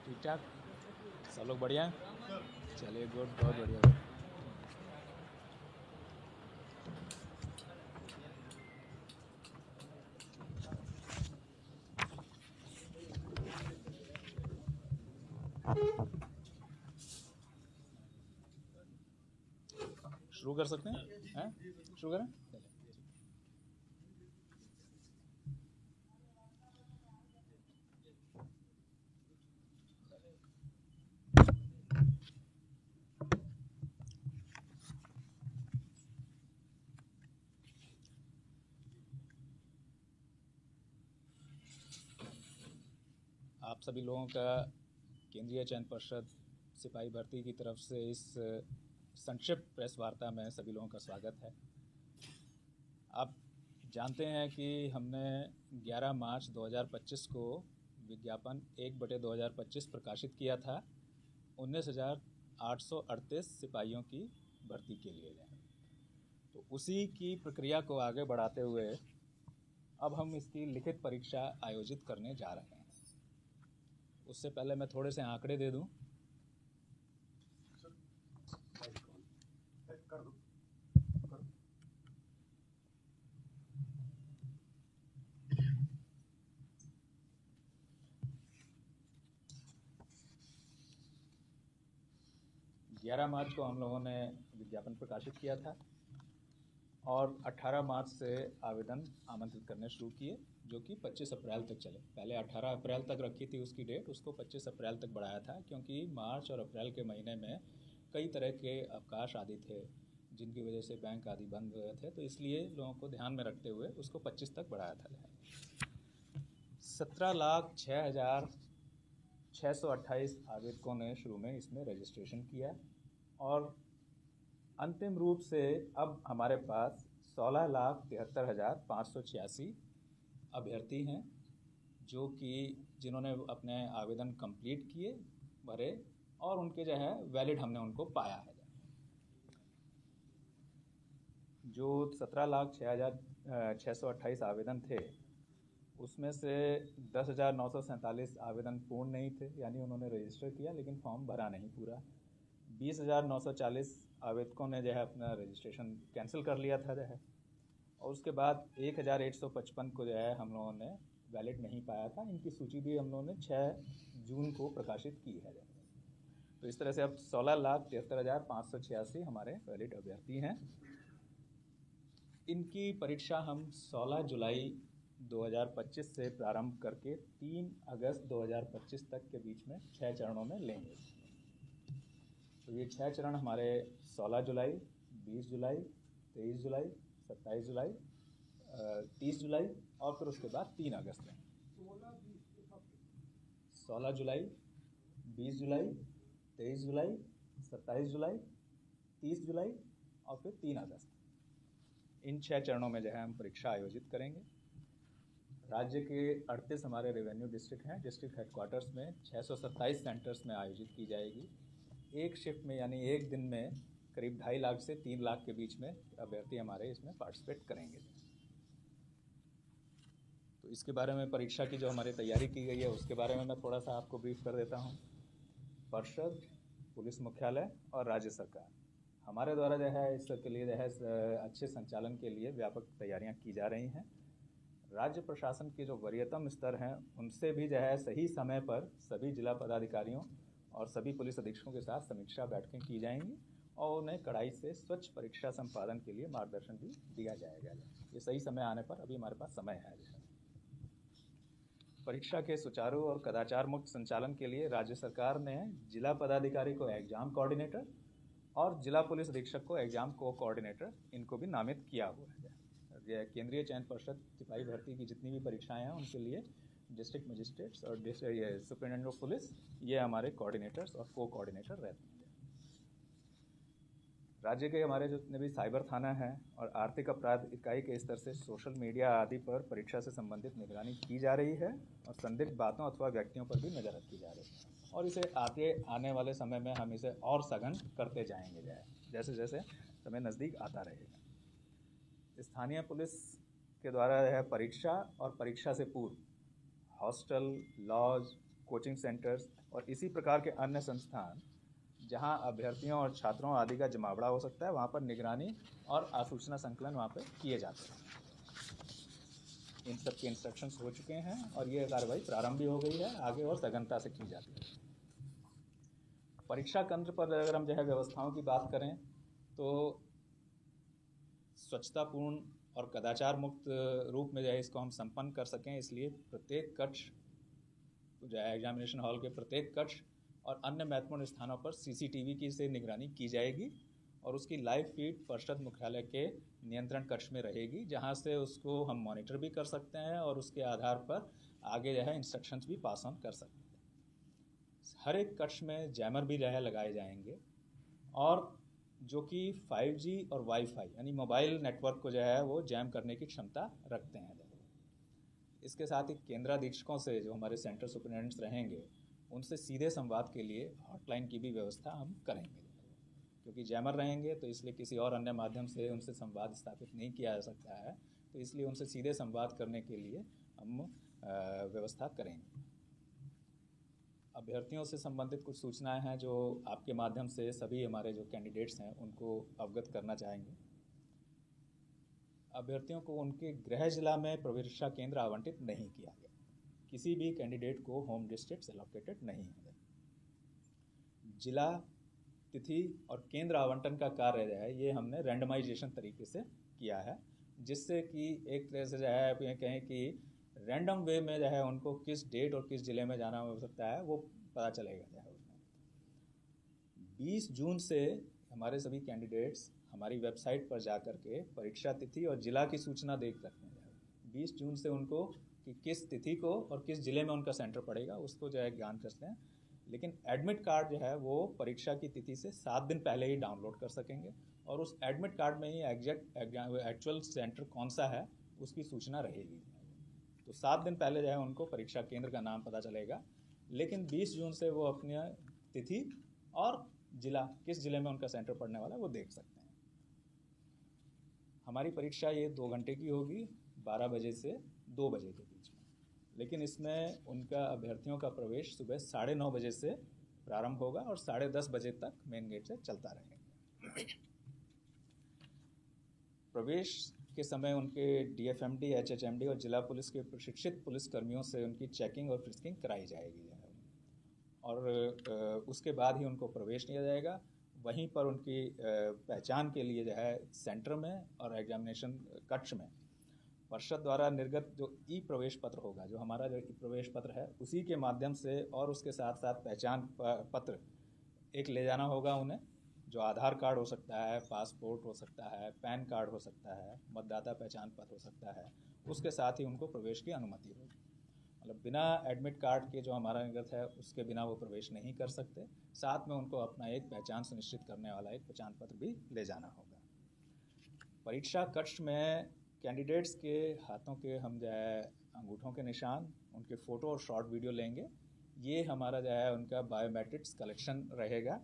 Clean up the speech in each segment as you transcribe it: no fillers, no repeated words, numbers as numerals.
ठीक ठाक सब लोग बढ़िया हैं? चलिए गुड, बहुत बढ़िया। शुरू कर सकते हैं? शुरू करें? आप सभी लोगों का केंद्रीय चयन पर्षद सिपाही भर्ती की तरफ से इस संक्षिप्त प्रेस वार्ता में सभी लोगों का स्वागत है। आप जानते हैं कि हमने 11 मार्च 2025 को विज्ञापन 1/2025 प्रकाशित किया था 19,838 सिपाहियों की भर्ती के लिए। तो उसी की प्रक्रिया को आगे बढ़ाते हुए अब हम इसकी लिखित परीक्षा आयोजित करने जा रहे हैं। उससे पहले मैं थोड़े से आंकड़े दे दूं। ग्यारह मार्च को हम लोगों ने विज्ञापन प्रकाशित किया था और 18 मार्च से आवेदन आमंत्रित करने शुरू किए, जो कि 25 अप्रैल तक चले। पहले 18 अप्रैल तक रखी थी उसकी डेट, उसको 25 अप्रैल तक बढ़ाया था क्योंकि मार्च और अप्रैल के महीने में कई तरह के अवकाश आदि थे जिनकी वजह से बैंक आदि बंद हुए थे, तो इसलिए लोगों को ध्यान में रखते हुए उसको 25 तक बढ़ाया था। 17,06,628 आवेदकों ने शुरू में इसमें रजिस्ट्रेशन किया और अंतिम रूप से अब हमारे पास 16,73,586 अभ्यर्थी हैं जो कि जिन्होंने अपने आवेदन कंप्लीट किए, भरे और उनके जो है वैलिड हमने उनको पाया है। जो 17,06,628 आवेदन थे उसमें से 10,947 आवेदन पूर्ण नहीं थे, यानी उन्होंने रजिस्टर किया लेकिन फॉर्म भरा नहीं पूरा। 20,940 आवेदकों ने जो है अपना रजिस्ट्रेशन कैंसिल कर लिया था जो है, और उसके बाद 1,155 को जो है हम लोगों ने वैलिड नहीं पाया था। इनकी सूची भी हम लोगों ने 6 जून को प्रकाशित की है। तो इस तरह से अब 16,73,586 हमारे वैलिड अभ्यर्थी हैं। इनकी परीक्षा हम 16 जुलाई 2025 से प्रारंभ करके 3 अगस्त 2025 तक के बीच में 6 चरणों में लेंगे। तो ये 6 चरण हमारे 16 जुलाई, 20 जुलाई, 23 जुलाई, 27 जुलाई, 30 जुलाई और फिर उसके बाद 3 अगस्त में। 16 जुलाई, 20 जुलाई, 23 जुलाई, 27 जुलाई, 30 जुलाई और फिर 3 अगस्त। इन 6 चरणों में जो है हम परीक्षा आयोजित करेंगे। राज्य के 38 हमारे रेवेन्यू डिस्ट्रिक्ट हैं। डिस्ट्रिक्ट हेडक्वार्टर्स में 627 सेंटर्स में आयोजित की जाएगी। एक शिफ्ट में यानी एक दिन में करीब 2.5 लाख से 3 लाख के बीच में अभ्यर्थी हमारे इसमें पार्टिसिपेट करेंगे। तो इसके बारे में परीक्षा की जो हमारी तैयारी की गई है उसके बारे में मैं थोड़ा सा आपको ब्रीफ कर देता हूँ। पर्षद, पुलिस मुख्यालय और राज्य सरकार हमारे द्वारा जो है इसके लिए जो है अच्छे संचालन के लिए व्यापक तैयारियां की जा रही हैं। राज्य प्रशासन के जो वरीयतम स्तर हैं उनसे भी जो है सही समय पर सभी जिला पदाधिकारियों और सभी पुलिस अधीक्षकों के साथ समीक्षा बैठकें की जाएंगी और उन्हें कड़ाई से स्वच्छ परीक्षा संपादन के लिए मार्गदर्शन भी दिया जाएगा। ये सही समय आने पर अभी हमारे पास समय है। परीक्षा के सुचारू और कदाचार मुक्त संचालन के लिए राज्य सरकार ने जिला पदाधिकारी को एग्जाम कोऑर्डिनेटर और जिला पुलिस अधीक्षक को एग्जाम कोऑर्डिनेटर इनको भी नामित किया हुआ है। केंद्रीय चयन पर्षद सिपाही भर्ती की जितनी भी परीक्षाएं हैं उनके लिए डिस्ट्रिक्ट मजिस्ट्रेट्स और सुपरिटेंडेंट ऑफ पुलिस ये हमारे कोऑर्डिनेटर्स और को कोऑर्डिनेटर रहते हैं। राज्य के हमारे जितने भी साइबर थाना है और आर्थिक अपराध इकाई के स्तर से सोशल मीडिया आदि पर परीक्षा से संबंधित निगरानी की जा रही है और संदिग्ध बातों अथवा व्यक्तियों पर भी नजर रखी जा रही है और इसे आने वाले समय में हम इसे और सघन करते जाएंगे जैसे जैसे समय नज़दीक आता रहेगा। स्थानीय पुलिस के द्वारा है परीक्षा और परीक्षा से पूर्व हॉस्टल, लॉज, कोचिंग सेंटर्स और इसी प्रकार के अन्य संस्थान जहां अभ्यर्थियों और छात्रों आदि का जमावड़ा हो सकता है, वहां पर निगरानी और आसूचना संकलन वहां पर किए जाते हैं। इन सब के इंस्ट्रक्शंस हो चुके हैं और ये कार्रवाई प्रारंभ भी हो गई है, आगे और सघनता से की जाती है। परीक्षा केंद्र पर अगर हम व्यवस्थाओं की बात करें तो स्वच्छतापूर्ण और कदाचार मुक्त रूप में इसको हम संपन्न कर सकें, इसलिए प्रत्येक कक्ष एग्जामिनेशन हॉल के प्रत्येक कक्ष और अन्य महत्वपूर्ण स्थानों पर सीसीटीवी की से निगरानी की जाएगी और उसकी लाइव फीड परिषद मुख्यालय के नियंत्रण कक्ष में रहेगी, जहां से उसको हम मॉनिटर भी कर सकते हैं और उसके आधार पर आगे इंस्ट्रक्शंस भी पास ऑन कर सकते हैं। हर एक कक्ष में जैमर भी लगाए जाएंगे और जो कि 5G और वाईफाई यानी मोबाइल नेटवर्क को वो जैम करने की क्षमता रखते हैं। इसके साथ ही केंद्राधीक्षकों से जो हमारे सेंटर सुपरिटेंडेंट्स रहेंगे उनसे सीधे संवाद के लिए हॉटलाइन की भी व्यवस्था हम करेंगे, क्योंकि जैमर रहेंगे तो इसलिए किसी और अन्य माध्यम से उनसे संवाद स्थापित नहीं किया जा सकता है, तो इसलिए उनसे सीधे संवाद करने के लिए हम व्यवस्था करेंगे। अभ्यर्थियों से संबंधित कुछ सूचनाएं हैं जो आपके माध्यम से सभी हमारे जो कैंडिडेट्स हैं उनको अवगत करना चाहेंगे। अभ्यर्थियों को उनके गृह जिला में परीक्षा केंद्र आवंटित नहीं किया गया। किसी भी कैंडिडेट को होम डिस्ट्रिक्ट एलोकेटेड नहीं है। जिला, तिथि और केंद्र आवंटन का कार्य ये हमने रैंडमाइजेशन तरीके से किया है, जिससे कि एक तरह से कहें कि रैंडम वे में उनको किस डेट और किस ज़िले में जाना हो सकता है वो पता चलेगा। 20 जून से हमारे सभी कैंडिडेट्स हमारी वेबसाइट पर जा कर के परीक्षा तिथि और जिला की सूचना देख सकते हैं। 20 जून से उनको कि किस तिथि को और किस ज़िले में उनका सेंटर पड़ेगा उसको ज्ञान करते हैं। लेकिन एडमिट कार्ड वो परीक्षा की तिथि से 7 दिन पहले ही डाउनलोड कर सकेंगे और उस एडमिट कार्ड में ही एक्चुअल सेंटर कौन सा है उसकी सूचना रहेगी। तो 7 दिन पहले उनको परीक्षा केंद्र का नाम पता चलेगा, लेकिन 20 जून से वो अपनी तिथि और जिला, किस ज़िले में उनका सेंटर पड़ने वाला है वो देख सकते हैं। हमारी परीक्षा ये 2 घंटे की होगी, 12 बजे से 2 बजे के बीच में, लेकिन इसमें उनका अभ्यर्थियों का प्रवेश सुबह 9:30 बजे से प्रारंभ होगा और 10:30 बजे तक मेन गेट से चलता रहेगा। प्रवेश के समय उनके DFMD, HHMD और जिला पुलिस के प्रशिक्षित पुलिसकर्मियों से उनकी चेकिंग और फ्रिस्किंग कराई जाएगी और उसके बाद ही उनको प्रवेश दिया जाएगा। वहीं पर उनकी पहचान के लिए सेंटर में और एग्जामिनेशन कक्ष में परिषद द्वारा निर्गत जो ई प्रवेश पत्र होगा, जो हमारा जो ई प्रवेश पत्र है उसी के माध्यम से और उसके साथ साथ पहचान पत्र एक ले जाना होगा उन्हें, जो आधार कार्ड हो सकता है, पासपोर्ट हो सकता है, पैन कार्ड हो सकता है, मतदाता पहचान पत्र हो सकता है। उसके साथ ही उनको प्रवेश की अनुमति होगी। मतलब बिना एडमिट कार्ड के जो हमारा निर्गत है उसके बिना वो प्रवेश नहीं कर सकते। साथ में उनको अपना एक पहचान सुनिश्चित करने वाला एक पहचान पत्र भी ले जाना होगा। परीक्षा कक्ष में कैंडिडेट्स के हाथों के हम अंगूठों के निशान, उनके फ़ोटो और शॉर्ट वीडियो लेंगे। ये हमारा उनका बायोमेट्रिक्स कलेक्शन रहेगा,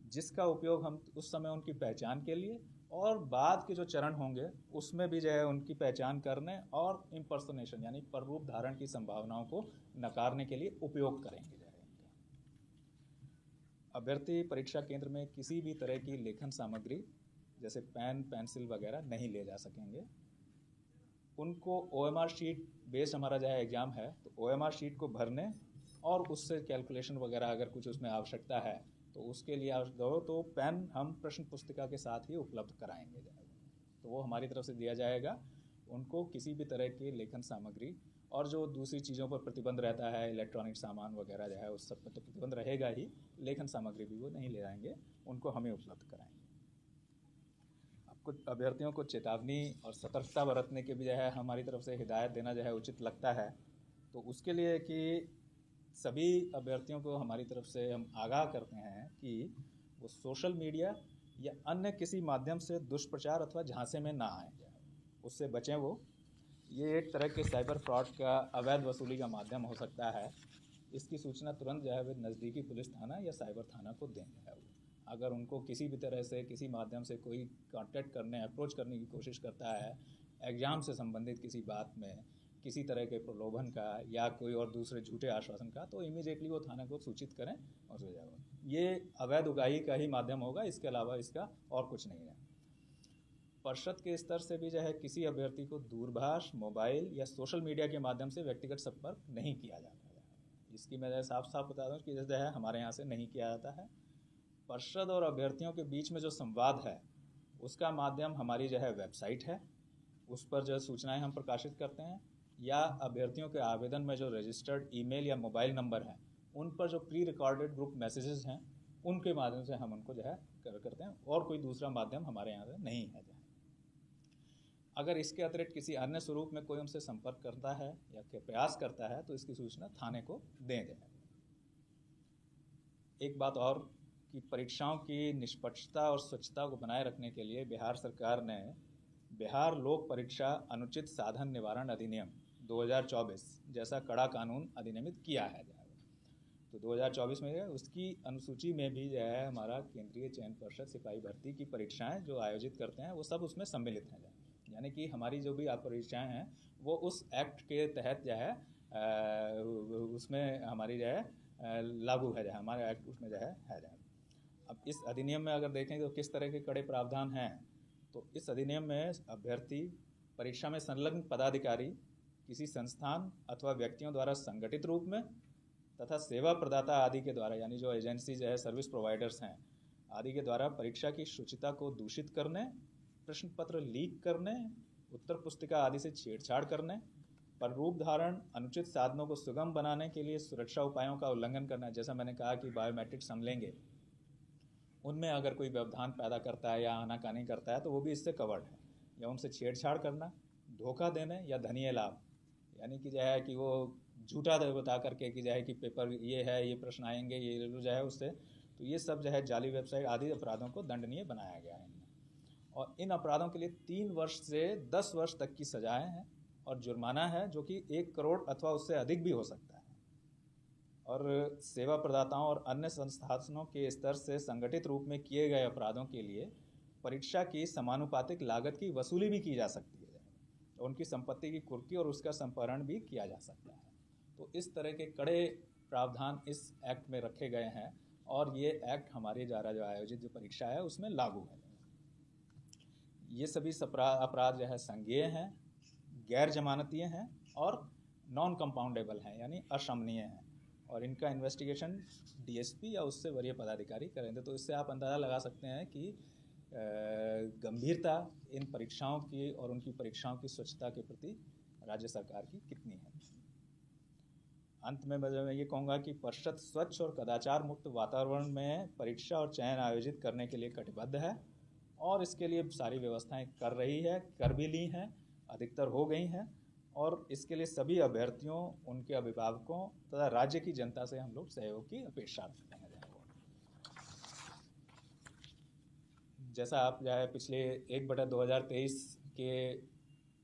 जिसका उपयोग हम उस समय उनकी पहचान के लिए और बाद के जो चरण होंगे उसमें भी उनकी पहचान करने और इम्पर्सोनेशन यानी प्ररूप धारण की संभावनाओं को नकारने के लिए उपयोग करेंगे। अभ्यर्थी परीक्षा केंद्र में किसी भी तरह की लेखन सामग्री जैसे पेन, पेंसिल वगैरह नहीं ले जा सकेंगे। उनको OMR शीट बेस्ड हमारा एग्ज़ाम है, तो OMR शीट को भरने और उससे कैलकुलेशन वगैरह अगर कुछ उसमें आवश्यकता है तो उसके लिए तो पेन हम प्रश्न पुस्तिका के साथ ही उपलब्ध कराएंगे, तो वो हमारी तरफ से दिया जाएगा। उनको किसी भी तरह की लेखन सामग्री और जो दूसरी चीज़ों पर प्रतिबंध रहता है, इलेक्ट्रॉनिक सामान वगैरह उस सब पर तो प्रतिबंध रहेगा ही, लेखन सामग्री भी वो नहीं ले जाएंगे, उनको हमें उपलब्ध कराएंगे। आपको अभ्यर्थियों को चेतावनी और सतर्कता बरतने के भी हमारी तरफ से हिदायत देना उचित लगता है। तो उसके लिए कि सभी अभ्यर्थियों को हमारी तरफ से हम आगाह करते हैं कि वो सोशल मीडिया या अन्य किसी माध्यम से दुष्प्रचार अथवा झांसे में ना आए, उससे बचें। वो ये एक तरह के साइबर फ्रॉड का अवैध वसूली का माध्यम हो सकता है। इसकी सूचना तुरंत वे नज़दीकी पुलिस थाना या साइबर थाना को दें। अगर उनको किसी भी तरह से किसी माध्यम से कोई कांटेक्ट करने, अप्रोच करने की कोशिश करता है एग्ज़ाम से संबंधित किसी बात में किसी तरह के प्रलोभन का या कोई और दूसरे झूठे आश्वासन का, तो इमीडिएटली वो थाने को सूचित करें और हो जाएगा। ये अवैध उगाही का ही माध्यम होगा, इसके अलावा इसका और कुछ नहीं है। परिषद के स्तर से भी जो है किसी अभ्यर्थी को दूरभाष, मोबाइल या सोशल मीडिया के माध्यम से व्यक्तिगत संपर्क नहीं किया जाता है। इसकी मैं साफ साफ बता दूँ कि जैसे है हमारे यहाँ से नहीं किया जाता है। परिषद और अभ्यर्थियों के बीच में जो संवाद है उसका माध्यम हमारी जो है वेबसाइट है, उस पर जो सूचनाएं हम प्रकाशित करते हैं, या अभ्यर्थियों के आवेदन में जो रजिस्टर्ड ईमेल या मोबाइल नंबर हैं उन पर जो प्री रिकॉर्डेड ग्रुप मैसेजेस हैं उनके माध्यम से हम उनको जो है करते हैं, और कोई दूसरा माध्यम हमारे यहाँ से नहीं है। अगर इसके अतिरिक्त किसी अन्य स्वरूप में कोई हमसे संपर्क करता है या प्रयास करता है तो इसकी सूचना थाने को दें जाए। एक बात और कि परीक्षाओं की निष्पक्षता और स्वच्छता को बनाए रखने के लिए बिहार सरकार ने बिहार लोक परीक्षा अनुचित साधन निवारण अधिनियम 2024 जैसा कड़ा कानून अधिनियमित किया है। तो 2024 में उसकी अनुसूची में भी जो है हमारा केंद्रीय चयन पर्षद सिपाही भर्ती की परीक्षाएं जो आयोजित करते हैं वो सब उसमें सम्मिलित हैं। यानी कि हमारी जो भी परीक्षाएं हैं वो उस एक्ट के तहत जो है उसमें हमारी जो है लागू है, हमारे एक्ट उसमें जो है जाए। अब इस अधिनियम में अगर देखें तो किस तरह के कड़े प्रावधान हैं, तो इस अधिनियम में अभ्यर्थी परीक्षा में संलग्न पदाधिकारी किसी संस्थान अथवा व्यक्तियों द्वारा संगठित रूप में तथा सेवा प्रदाता आदि के द्वारा, यानी जो एजेंसी जो है सर्विस प्रोवाइडर्स हैं आदि के द्वारा परीक्षा की शुचिता को दूषित करने, प्रश्न पत्र लीक करने, उत्तर पुस्तिका आदि से छेड़छाड़ करने, प्रारूप धारण, अनुचित साधनों को सुगम बनाने के लिए सुरक्षा उपायों का उल्लंघन करना। जैसा मैंने कहा कि बायोमेट्रिक्स हम लेंगे, उनमें अगर कोई व्यवधान पैदा करता है या आनाकानी करता है तो वो भी इससे कवर्ड है। या उनसे छेड़छाड़ करना, धोखा देने या धनीय लाभ, यानी कि जो है कि वो झूठा बता करके कि जो है कि पेपर ये है, ये प्रश्न आएंगे, ये जो है उससे, तो ये सब जो है जाली वेबसाइट आदि अपराधों को दंडनीय बनाया गया है। और इन अपराधों के लिए 3 वर्ष से 10 वर्ष तक की सजाएं हैं और जुर्माना है जो कि 1 करोड़ अथवा उससे अधिक भी हो सकता है। और सेवा प्रदाताओं और अन्य संस्थानों के स्तर से संगठित रूप में किए गए अपराधों के लिए परीक्षा की समानुपातिक लागत की वसूली भी की जा सकती है, उनकी संपत्ति की कुर्की और उसका संपहरण भी किया जा सकता है। तो इस तरह के कड़े प्रावधान इस एक्ट में रखे गए हैं और ये एक्ट हमारे द्वारा जो आयोजित जो परीक्षा है उसमें लागू है। ये सभी अपराध जो है संज्ञेय हैं, गैर जमानतीय हैं और नॉन कंपाउंडेबल हैं, यानी अशमनीय हैं, और इनका इन्वेस्टिगेशन डीएसपी या उससे वरीय पदाधिकारी करेंगे। तो इससे आप अंदाज़ा लगा सकते हैं कि गंभीरता इन परीक्षाओं की और उनकी परीक्षाओं की स्वच्छता के प्रति राज्य सरकार की कितनी है। अंत में मैं ये कहूँगा कि परिषद स्वच्छ और कदाचार मुक्त वातावरण में परीक्षा और चयन आयोजित करने के लिए कटिबद्ध है और इसके लिए सारी व्यवस्थाएं कर रही है, कर भी ली हैं, अधिकतर हो गई हैं, और इसके लिए सभी अभ्यर्थियों, उनके अभिभावकों तथा राज्य की जनता से हम लोग सहयोग की अपेक्षा रखते हैं। जैसा आप जो है पिछले 1/2023 के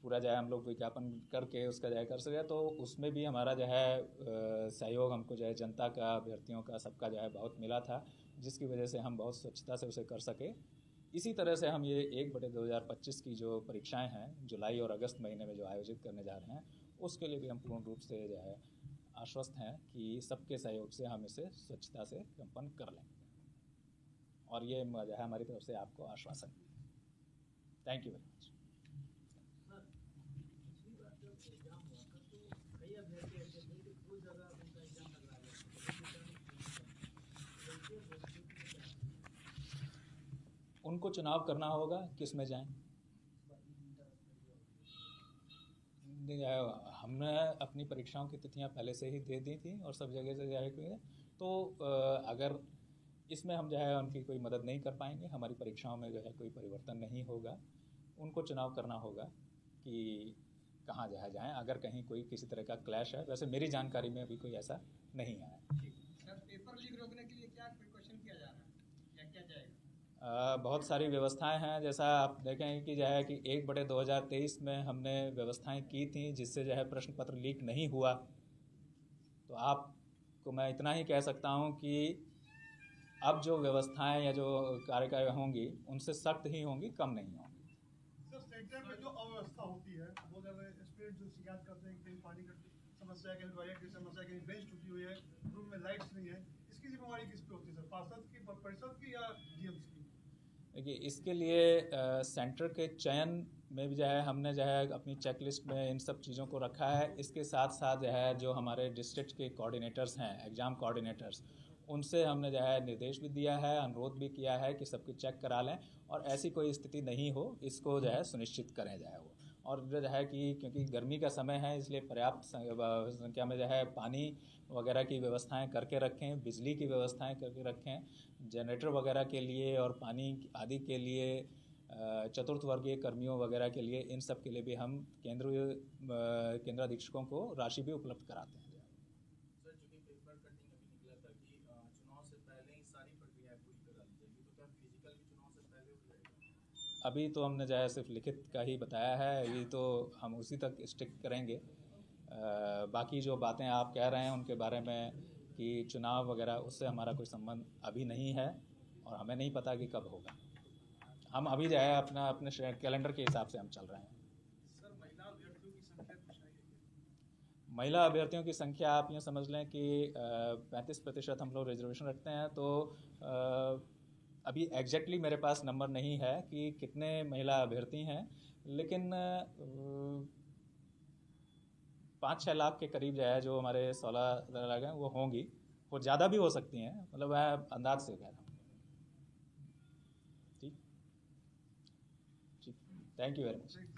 पूरा जो है हम लोग विज्ञापन करके उसका जो है कर सके, तो उसमें भी हमारा जो है सहयोग हमको जो है जनता का, अभ्यर्थियों का, सबका जो है बहुत मिला था, जिसकी वजह से हम बहुत स्वच्छता से उसे कर सके। इसी तरह से हम ये 1/2025 की जो परीक्षाएं हैं जुलाई और अगस्त महीने में जो आयोजित करने जा रहे हैं, उसके लिए भी हम पूर्ण रूप से जो है आश्वस्त हैं कि सबके सहयोग से हम इसे स्वच्छता से संपन्न कर लेंगे, और ये जो है हमारी तरफ से आपको आश्वासन। Thank you very much. उनको चुनाव करना होगा किस में जाएं। हमने अपनी परीक्षाओं की तिथियां पहले से ही दे दी थी और सब जगह से जाए, तो अगर इसमें हम जो है उनकी कोई मदद नहीं कर पाएंगे, हमारी परीक्षाओं में जो है कोई परिवर्तन नहीं होगा, उनको चुनाव करना होगा कि कहाँ जाएं। अगर कहीं कोई किसी तरह का क्लैश है, वैसे मेरी जानकारी में अभी कोई ऐसा नहीं आया। सर, पेपर लीक रोकने के लिए क्या प्रिकॉशन किया जा रहा है या क्या जाएगा? बहुत सारी व्यवस्थाएं हैं। जैसा आप देखें कि जो है कि 1/2023 में हमने व्यवस्थाएं की थी जिससे जो है प्रश्न पत्र लीक नहीं हुआ। तो आपको मैं इतना ही कह सकता हूं कि अब जो व्यवस्थाएं या जो कार्यवाही होंगी उनसे सख्त ही होंगी, कम नहीं होंगी। सर, सेंटर में जो अव्यवस्था होती है वो जब कैंडिडेट जो शिकायत करते हैं कि कहीं पानी का समस्या है, कहीं टॉयलेट की समस्या है, कहीं बेंच टूटी हुई है, रूम में लाइट्स नहीं है, इसकी जिम्मेवारी किस पे होती है सर, पार्षद की, परिषद की या डीएम्स की? देखिए, इसके लिए सेंटर के चयन में भी जो है हमने जो है अपनी चेक लिस्ट में इन सब चीज़ों को रखा है। इसके साथ साथ जो है जो हमारे डिस्ट्रिक्ट के कोऑर्डिनेटर्स हैं, एग्ज़ाम कोऑर्डिनेटर्स, उनसे हमने जो है निर्देश भी दिया है, अनुरोध भी किया है कि सबकी चेक करा लें और ऐसी कोई स्थिति नहीं हो, इसको जो है सुनिश्चित करें जाए वो। और जो है कि क्योंकि गर्मी का समय है, इसलिए पर्याप्त संख्या में जो है पानी वगैरह की व्यवस्थाएं करके रखें, बिजली की व्यवस्थाएं करके रखें, जनरेटर वगैरह के लिए और पानी आदि के लिए, चतुर्थ वर्गीय कर्मियों वगैरह के लिए, इन सब के लिए भी हम केंद्राधीक्षकों को राशि भी उपलब्ध कराते हैं। सर, चूंकि पेपर कटिंग अभी निकला था कि चुनाव से पहले ही सारी प्रक्रियाएं पूरी करा दी जाएगी, तो क्या फिजिकल भी चुनाव से पहले हो जाएगा? अभी तो हमने जो है सिर्फ लिखित का ही बताया है, अभी तो हम उसी तक स्टिक करेंगे। बाकी जो बातें आप कह रहे हैं उनके बारे में कि चुनाव वगैरह, उससे हमारा कोई संबंध अभी नहीं है और हमें नहीं पता कि कब होगा। हम अभी जो है अपने कैलेंडर के हिसाब से हम चल रहे हैं। सर, महिला अभ्यर्थियों की संख्या कुछ आई है? महिला अभ्यर्थियों की संख्या आप यूँ समझ लें कि 35% हम लोग रिजर्वेशन रखते हैं, तो अभी एग्जैक्टली मेरे पास नंबर नहीं है कि कितने महिला अभ्यर्थी हैं, लेकिन 5-6 लाख के करीब जो है, जो हमारे 16 लाख हैं वो होंगी, वो ज़्यादा भी हो सकती हैं, मतलब मैं अंदाज से कह रहा हूँ। ठीक, थैंक यू वेरी मच।